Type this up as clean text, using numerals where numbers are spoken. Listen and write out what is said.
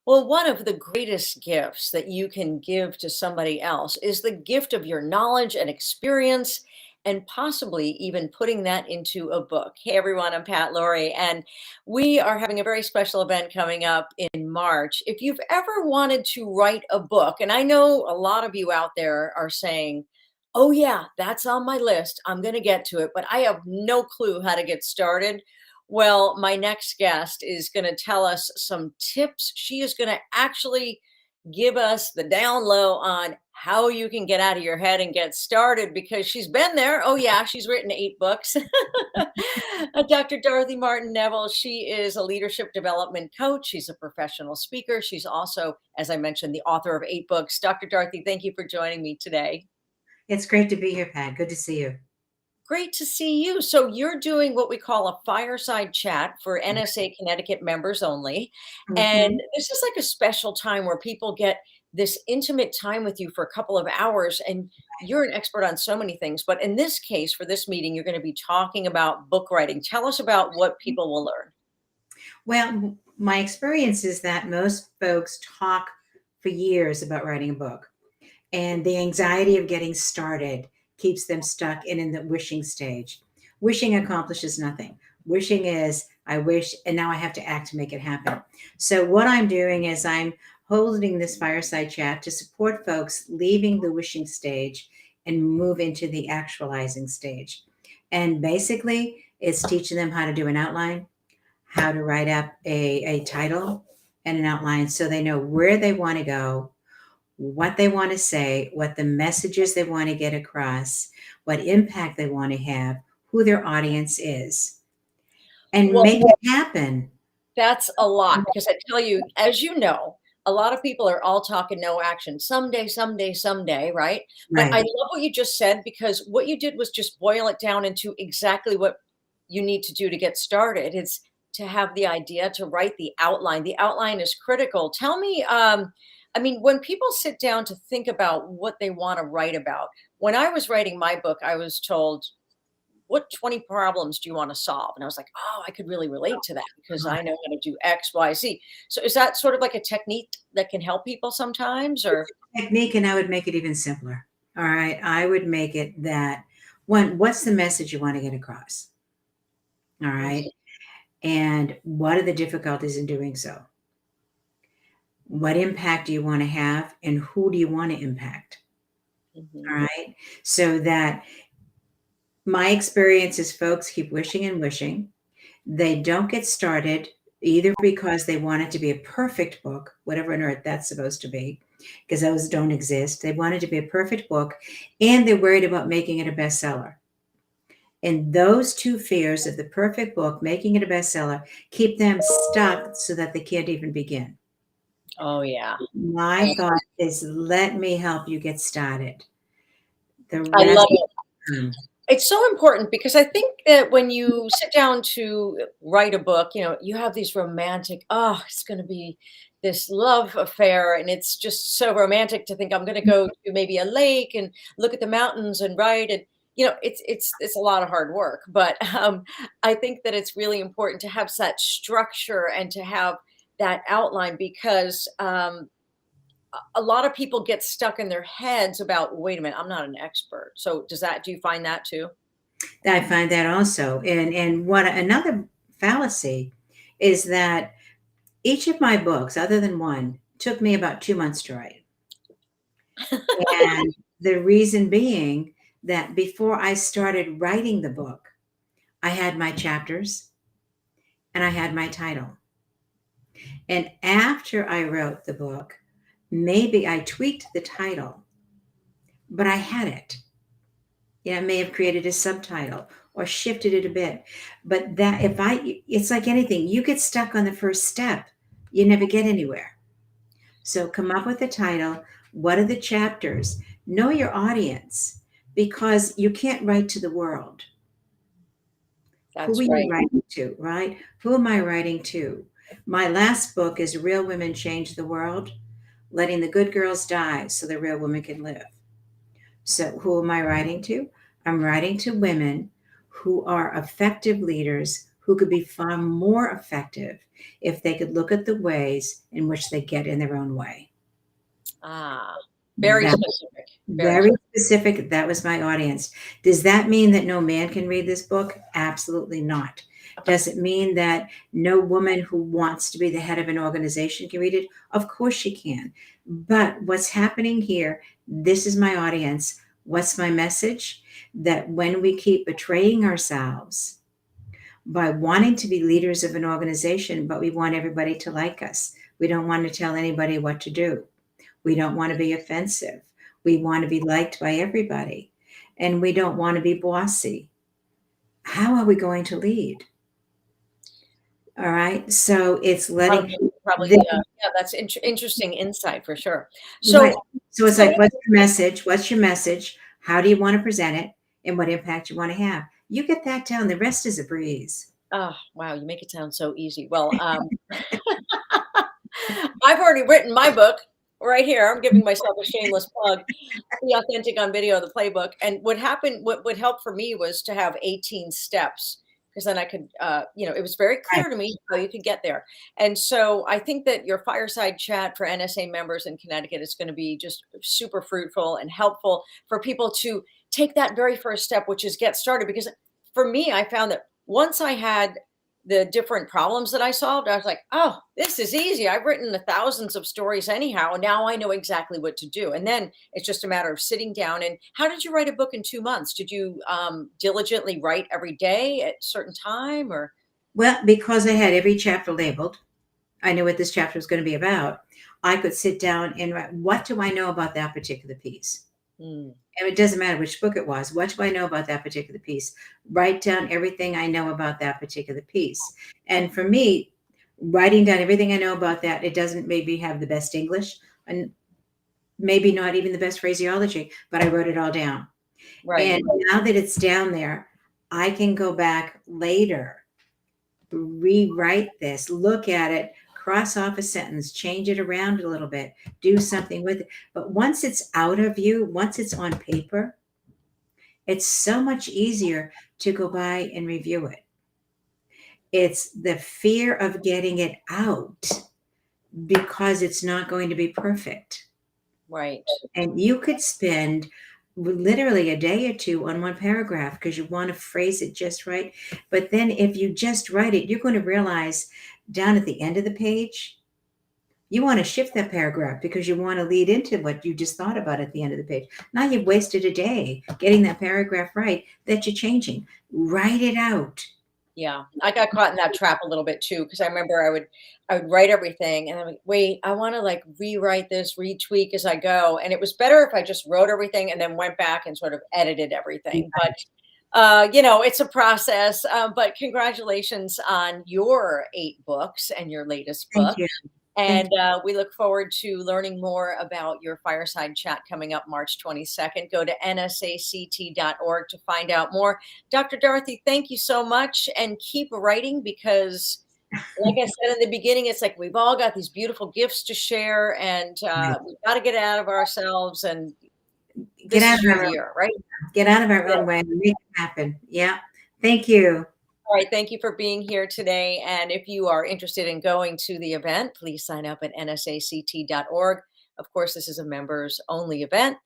Well, one of the greatest gifts that you can give to somebody else is the gift of your knowledge and experience, and possibly even putting that into a book. Hey, everyone, I'm Pat Laurie, and we are having a very special event coming up in March. If you've ever wanted to write a book, and I know a lot of you out there are saying, oh, yeah, that's on my list. I'm going to get to it, but I have no clue how to get started. Well, my next guest is going to tell us some tips. She is going to actually give us the down low on how you can get out of your head and get started because she's been there. Oh, yeah, she's written 8 books. Dr. Dorothy Martin-Neville, she is a leadership development coach. She's a professional speaker. She's also, as I mentioned, the author of 8 books. Dr. Dorothy, thank you for joining me today. It's great to be here, Pat. Good to see you. Great to see you. So you're doing what we call a fireside chat for NSA Connecticut members only. And Mhm. this is like a special time where people get this intimate time with you for a couple of hours. And you're an expert on so many things. But in this case, for this meeting, you're going to be talking about book writing. Tell us about what people will learn. Well, my experience is that most folks talk for years about writing a book, and the anxiety of getting started keeps them stuck in the wishing stage. Wishing accomplishes nothing. Wishing is, I wish, and now I have to act to make it happen. So, what I'm doing is I'm holding this fireside chat to support folks leaving the wishing stage and move into the actualizing stage. And basically, it's teaching them how to do an outline, how to write up a title and an outline so they know where they want to go, what they want to say, what the messages they want to get across, what impact they want to have, who their audience is, and Well, make it happen. that's a lot because I tell you, as you know, a lot of people are all talking no action. Someday, someday, someday, right? But I Right. love what you just said because what you did was just boil it down into exactly what you need to do to get started. It's to have the idea, to write the outline. The outline is critical. Tell me, I mean, when people sit down to think about what they want to write about, when I was writing my book, I was told, what 20 problems do you want to solve? And I was like, oh, I could really relate to that because I know how to do X, Y, Z. So is that sort of like a technique that can help people sometimes or? Technique, and I would make it even simpler. All right. I would make it that one, what's the message you want to get across? All right. And what are the difficulties in doing so? What impact do you want to have? And who do you want to impact? All Mhm. right. So that my experience is folks keep wishing and wishing. They don't get started either because they want it to be a perfect book, whatever on earth that's supposed to be, because those don't exist. They want it to be a perfect book, and they're worried about making it a bestseller. And those two fears of the perfect book, making it a bestseller, keep them stuck so that they can't even begin. Oh, yeah. My thought is let me help you get started. The I rest love it. come. It's so important because I think that when you sit down to write a book, you have these romantic, oh, it's going to be this love affair. And it's just so romantic to think I'm going to go to maybe a lake and look at the mountains and write. And, it's a lot of hard work. But I think that it's really important to have that structure and to have that outline because a lot of people get stuck in their heads about, wait a minute, I'm not an expert. So do you find that too? I find that also. And what another fallacy is that each of my books, other than one, took me about 2 months to write. And the reason being that before I started writing the book, I had my chapters and I had my title. And after I wrote the book, maybe I tweaked the title, but I had it. Yeah, I may have created a subtitle or shifted it a bit. But that if I it's like anything, you get stuck on the first step, you never get anywhere. So come up with a title. What are the chapters? Know your audience because you can't write to the world. Who are That's you right. writing to, right? Who am I writing to? My last book is Real Women Change the World, letting the good girls die so the real women can live. So, who am I writing to? I'm writing to women who are effective leaders who could be far more effective if they could look at the ways in which they get in their own way. Ah, very That specific. Very very specific. That was my audience. Does that mean that no man can read this book? Absolutely not. Does it mean that no woman who wants to be the head of an organization can read it? Of course she can. But what's happening here, this is my audience. What's my message? That when we keep betraying ourselves by wanting to be leaders of an organization, but we want everybody to like us, we don't want to tell anybody what to do. We don't want to be offensive. We want to be liked by everybody. And we don't want to be bossy. How are we going to lead? All right. So it's letting probably, the, yeah, that's interesting insight for sure. right. So, So it's so like, what's your message? What's your message? How do you want to present it? And what impact you want to have? You get that down. The rest is a breeze. oh, wow, you make it sound so easy. Well, I've already written my book right here. I'm giving myself a shameless plug. Be Authentic on Video, the playbook. And what would help for me was to have 18 steps because then I could, it was very Right. clear to me how you could get there. And so I think that your fireside chat for NSA members in Connecticut is going to be just super fruitful and helpful for people to take that very first step, which is get started. Because for me, I found that once I had the different problems that I solved, I was like, oh, this is easy. I've written the thousands of stories anyhow. Now I know exactly what to do. And then it's just a matter of sitting down. And how did you write a book in 2 months? Did you diligently write every day at a certain time or? Well, because I had every chapter labeled, I knew what this chapter was going to be about. I could sit down and write, what do I know about that particular piece? Mm, And it doesn't matter which book it was. What do I know about that particular piece? Write down everything I know about that particular piece. And for me, writing down everything I know about that, it doesn't maybe have the best English and maybe not even the best phraseology, but I wrote it all down. right. And now that it's down there, I can go back later, rewrite this, look at it, cross off a sentence, change it around a little bit, do something with it. But once it's out of you, once it's on paper, it's so much easier to go by and review it. It's the fear of getting it out because it's not going to be perfect. Right. And you could spend literally a day or two on one paragraph because you want to phrase it just right. But then if you just write it, you're going to realize down at the end of the page, you want to shift that paragraph because you want to lead into what you just thought about at the end of the page. Now you've wasted a day getting that paragraph right that you're changing. Write it out. Yeah, I got caught in that trap a little bit too because I remember I would write everything and I'm like, wait, I want to like rewrite this, retweak as I go. And it was better if I just wrote everything and then went back and sort of edited everything. But it's a process. But congratulations on your 8 books and your latest Thank book. you. Thank And we look forward to learning more about your fireside chat coming up March 22nd. Go to nsact.org to find out more. Dr. Dorothy, thank you so much and keep writing because, like I said in the beginning, it's like we've all got these beautiful gifts to share and you. we've got to get out of ourselves. And Get this out is of your our year, right? get out of our Yeah. own way and make it happen. Yeah. Thank you. All right. Thank you for being here today. And if you are interested in going to the event, please sign up at nsact.org. Of course, this is a members only event.